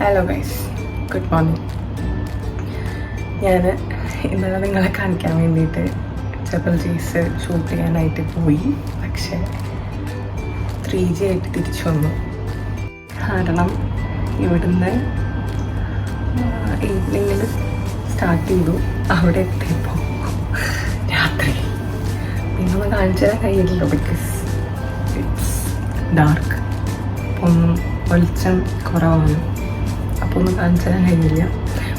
Hello guys, good morning. ഞാൻ ഇന്നലെ നിങ്ങളെ കാണിക്കാൻ വേണ്ടിയിട്ട് ജബൽ ജീസ് ഷൂട്ട് ചെയ്യാനായിട്ട് പോയി. പക്ഷേ 3G ആയിട്ട് തിരിച്ചു വന്നു. കാരണം ഇവിടുന്ന് ഈവനിങ്ങിൽ സ്റ്റാർട്ട് ചെയ്തു. അവിടെ എത്തിയപ്പോൾ രാത്രി പിന്നെ ഒന്ന് കാണിച്ചു തരാൻ കഴിയില്ലല്ലോ, ബിക്കോസ് ഇറ്റ്സ് ഡാർക്ക്. ഒന്നും വെളിച്ചം കുറവാണ്, അപ്പോൾ ഒന്നും കാണിച്ചു തരാൻ കഴിയില്ല.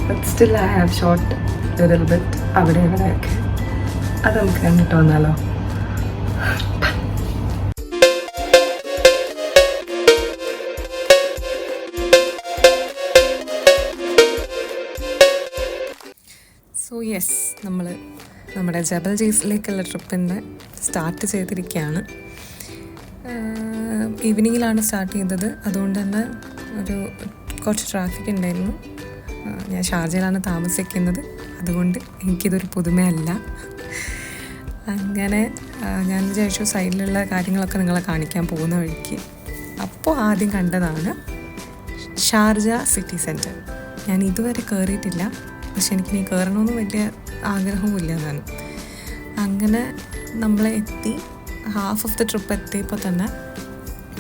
But still I have shot little bit അവിടെ ഇവിടെയൊക്കെ. അത് നമുക്ക് കണ്ടിട്ട് വന്നാലോ? സോ യെസ്, നമ്മൾ നമ്മുടെ ജബൽ ജീസിലേക്കുള്ള ട്രിപ്പിൻ്റെ സ്റ്റാർട്ട് ചെയ്തിരിക്കുകയാണ്. ഈവനിങ്ങിലാണ് സ്റ്റാർട്ട് ചെയ്തത്. അതുകൊണ്ട് തന്നെ കുറച്ച് ട്രാഫിക് ഉണ്ടായിരുന്നു. ഞാൻ ഷാർജയിലാണ് താമസിക്കുന്നത്, അതുകൊണ്ട് എനിക്കിതൊരു പുതുമയല്ല. അങ്ങനെ ഞാൻ വിചാരിച്ചു സൈഡിലുള്ള കാര്യങ്ങളൊക്കെ നിങ്ങളെ കാണിക്കാൻ പോകുന്ന വഴിക്ക്. അപ്പോൾ ആദ്യം കണ്ടതാണ് ഷാർജ സിറ്റി സെൻറ്റർ. ഞാൻ ഇതുവരെ കയറിയിട്ടില്ല, പക്ഷെ എനിക്കിനി കയറണമെന്ന് വലിയ ആഗ്രഹവുമില്ല എന്നാണ്. അങ്ങനെ നമ്മളെ എത്തി. ഹാഫ് ഓഫ് ദ ട്രിപ്പ് എത്തിയപ്പോൾ തന്നെ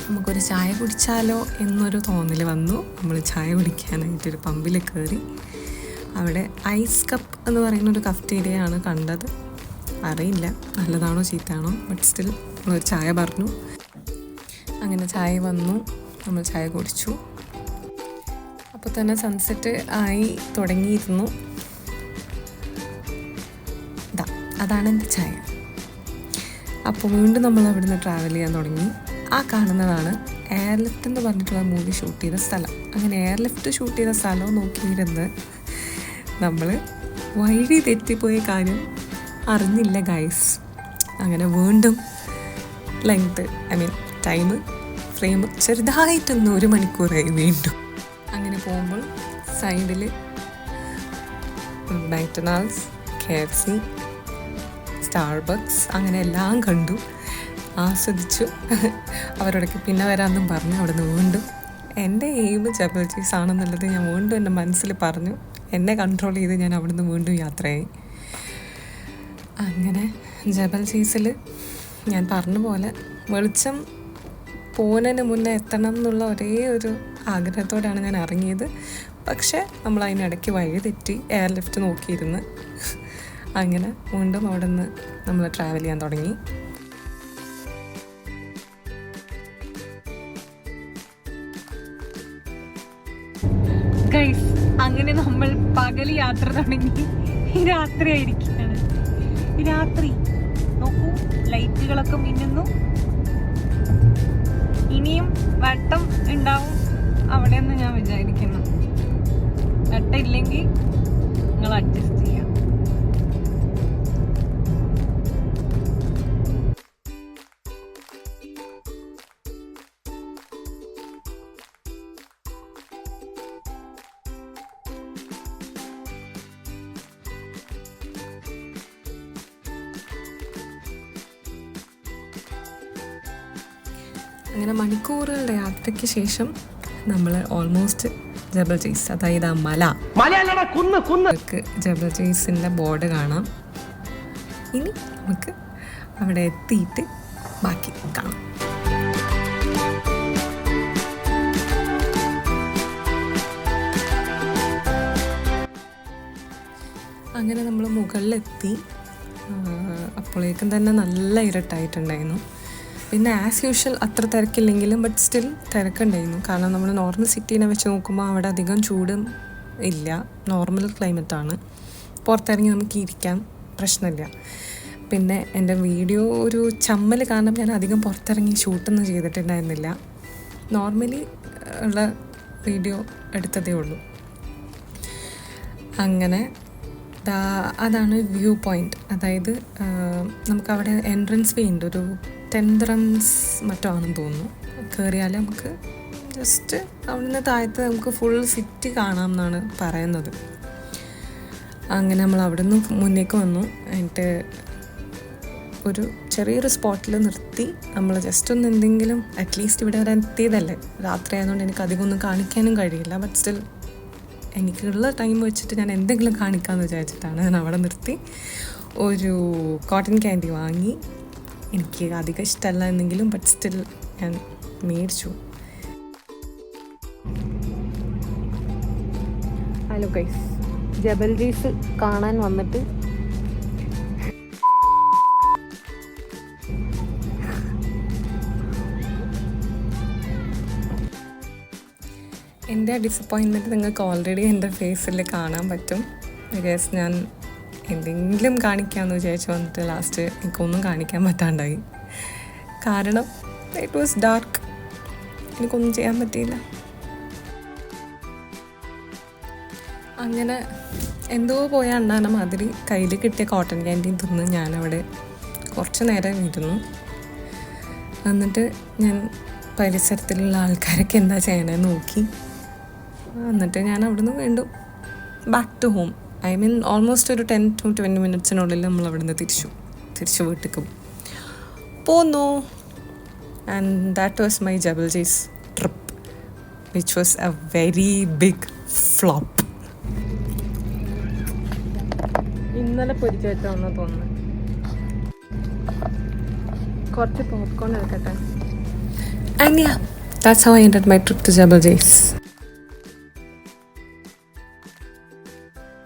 നമുക്കൊരു ചായ കുടിച്ചാലോ എന്നൊരു തോന്നൽ വന്നു. നമ്മൾ ചായ കുടിക്കാനായിട്ടൊരു പമ്പിൽ കയറി. അവിടെ ഐസ് കപ്പ് എന്ന് പറയുന്നൊരു കഫ്റ്റീരിയയാണ് കണ്ടത്. അറിയില്ല നല്ലതാണോ ചീത്തയാണോ, ബട്ട് സ്റ്റിൽ നമ്മളൊരു ചായ പറഞ്ഞു. അങ്ങനെ ചായ വന്നു, നമ്മൾ ചായ കുടിച്ചു. അപ്പോൾ തന്നെ സൺസെറ്റ് ആയി തുടങ്ങിയിരുന്നു. അതാണ് എൻ്റെ ചായ. അപ്പോൾ വീണ്ടും നമ്മൾ അവിടുന്ന് ട്രാവൽ ചെയ്യാൻ തുടങ്ങി. ആ കാണുന്നതാണ് എയർലിഫ്റ്റ് എന്ന് പറഞ്ഞിട്ടുള്ള മൂവി ഷൂട്ട് ചെയ്ത സ്ഥലം. അങ്ങനെ എയർലിഫ്റ്റ് ഷൂട്ട് ചെയ്ത സ്ഥലം നോക്കിയിരുന്ന് നമ്മൾ വഴി തെറ്റിപ്പോയ കാര്യം അറിഞ്ഞില്ല ഗൈസ്. അങ്ങനെ വീണ്ടും ടൈം ഫ്രെയിം ചെറുതായിട്ടൊന്ന് 1 മണിക്കൂറായി വീണ്ടും. അങ്ങനെ പോകുമ്പോൾ സൈഡിൽ മാക്ഡൊണാൾഡ്സ്, KFC, സ്റ്റാർബക്സ് അങ്ങനെ എല്ലാം കണ്ടു, ആസ്വദിച്ചു. അവരോടൊക്കെ പിന്നെ വരാമെന്നും പറഞ്ഞു. അവിടെ നിന്ന് വീണ്ടും എൻ്റെ എയിം ജബൽ ജീസ് ആണെന്നുള്ളത് ഞാൻ വീണ്ടും എൻ്റെ മനസ്സിൽ പറഞ്ഞു. എന്നെ കൺട്രോൾ ചെയ്ത് ഞാൻ അവിടെ നിന്ന് വീണ്ടും യാത്രയായി. അങ്ങനെ ജബൽ ജീസിൽ ഞാൻ പറഞ്ഞ പോലെ വെളിച്ചം പോകുന്നതിന് മുന്നേ എത്തണം എന്നുള്ള ഒരേ ഒരു ആഗ്രഹത്തോടെയാണ് ഞാൻ ഇറങ്ങിയത്. പക്ഷേ നമ്മൾ അതിനിടയ്ക്ക് വഴി തെറ്റി എയർലിഫ്റ്റ് നോക്കിയിരുന്ന്. അങ്ങനെ വീണ്ടും അവിടെ നിന്ന് നമ്മൾ ട്രാവൽ ചെയ്യാൻ തുടങ്ങി. ഗൈസ്, അങ്ങനെ നമ്മൾ പകൽ യാത്ര തുടങ്ങി. രാത്രി ആയിരിക്കുകയാണ്. രാത്രി നോക്കൂ, ലൈറ്റുകളൊക്കെ മിന്നുന്നു. ഇനിയും വെട്ടം ഉണ്ടാവും അവിടെയെന്ന് ഞാൻ വിചാരിക്കുന്നു. വെട്ടം ഇല്ലെങ്കിൽ നിങ്ങൾ അഡ്ജസ്റ്റ് ചെയ്യാം. അങ്ങനെ മണിക്കൂറുകളുടെ യാത്രയ്ക്ക് ശേഷം നമ്മൾ ഓൾമോസ്റ്റ് ജബൽ ജീസ്, അതായത് ആ ജബൽ ജീസിൻ്റെ ബോർഡ് കാണാം. ഇനി നമുക്ക് അവിടെ എത്തിയിട്ട് ബാക്കി കാണാം. അങ്ങനെ നമ്മൾ മുകളിലെത്തി. അപ്പോഴേക്കും തന്നെ നല്ല ഇരുട്ടായിട്ടുണ്ടായിരുന്നു. പിന്നെ ആസ് യൂഷ്വൽ അത്ര തിരക്കില്ലെങ്കിലും ബട്ട് സ്റ്റിൽ തിരക്കുണ്ടായിരുന്നു. കാരണം നമ്മൾ നോർമൽ സിറ്റീനെ വെച്ച് നോക്കുമ്പോൾ അവിടെ അധികം ചൂടും ഇല്ല, നോർമൽ ക്ലൈമറ്റാണ്. പുറത്തിറങ്ങി നമുക്ക് ഇരിക്കാം, പ്രശ്നമില്ല. പിന്നെ എൻ്റെ വീഡിയോ ഒരു ചമ്മൽ കാരണം ഞാൻ അധികം പുറത്തിറങ്ങി ഷൂട്ടൊന്നും ചെയ്തിട്ടുണ്ടായിരുന്നില്ല. നോർമലി ഉള്ള വീഡിയോ എടുത്തതേ ഉള്ളൂ. അങ്ങനെ അതാണ് വ്യൂ പോയിൻ്റ്. അതായത് നമുക്കവിടെ എൻട്രൻസ് ഫീ ഉണ്ട്, ഒരു 10 dirhams മറ്റോ ആണെന്ന് തോന്നുന്നു. കയറിയാൽ നമുക്ക് ജസ്റ്റ് അവിടുന്ന് താഴത്ത് നമുക്ക് ഫുൾ സിറ്റി കാണാം എന്നാണ് പറയുന്നത്. അങ്ങനെ നമ്മൾ അവിടെ നിന്ന് മുന്നേക്ക് വന്നു. എന്നിട്ട് ഒരു ചെറിയൊരു സ്പോട്ടിൽ നിർത്തി നമ്മൾ ജസ്റ്റ് ഒന്ന് എന്തെങ്കിലും അറ്റ്ലീസ്റ്റ് ഇവിടെ വരെ എത്തിയതല്ലേ, രാത്രി ആയതുകൊണ്ട് എനിക്ക് അധികം ഒന്നും കാണിക്കാനും കഴിയില്ല. ബട്ട് സ്റ്റിൽ എനിക്കുള്ള ടൈം വെച്ചിട്ട് ഞാൻ എന്തെങ്കിലും കാണിക്കാമെന്ന് വിചാരിച്ചിട്ടാണ് ഞാൻ അവിടെ നിർത്തി ഒരു കോട്ടൺ ക്യാൻഡി വാങ്ങി. എനിക്ക് അധികം ഇഷ്ടമല്ല എന്നെങ്കിലും ബട്ട് സ്റ്റിൽ ഞാൻ മേടിച്ചു. ഹലോ ഗൈസ്, ജബൽ റീസ് കാണാൻ വന്നിട്ട് എൻ്റെ ഡിസപ്പോയിൻമെൻറ്റ് നിങ്ങൾക്ക് ഓൾറെഡി എൻ്റെ ഫേസിൽ കാണാൻ പറ്റും. ബിക്കോസ് ഞാൻ എന്തെങ്കിലും കാണിക്കാമെന്ന് വിചാരിച്ച് വന്നിട്ട് ലാസ്റ്റ് എനിക്കൊന്നും കാണിക്കാൻ പറ്റാണ്ടായി. കാരണം ഇറ്റ് വാസ് ഡാർക്ക്, എനിക്കൊന്നും ചെയ്യാൻ പറ്റിയില്ല. അങ്ങനെ എന്തോ പോയ അണ്ണാന മാതിരി കയ്യിൽ കിട്ടിയ കോട്ടൺ ക്യാൻഡി തിന്ന് ഞാനവിടെ കുറച്ച് നേരം ഇരുന്നു. എന്നിട്ട് ഞാൻ പരിസരത്തിലുള്ള ആൾക്കാരൊക്കെ എന്താ ചെയ്യണമെന്ന് നോക്കി. എന്നിട്ട് ഞാൻ അവിടുന്ന് വീണ്ടും back to home. I mean almost ഒരു 10 to 20 മിനിറ്റ്സിനുള്ളിൽ നമ്മൾ അവിടുന്ന് തിരിച്ചു വീട്ടിലേക്ക് പോന്നു. And that was my Jabal Jais trip, which was a very big flop. ഇന്നലെ പൊരിച്ചു വെച്ചാന്ന് തോന്നുന്നു. കുറച്ച് പോപ്കോൺ എടുക്കട്ടെ. And yeah, that's how I ended my trip to Jebel Jais.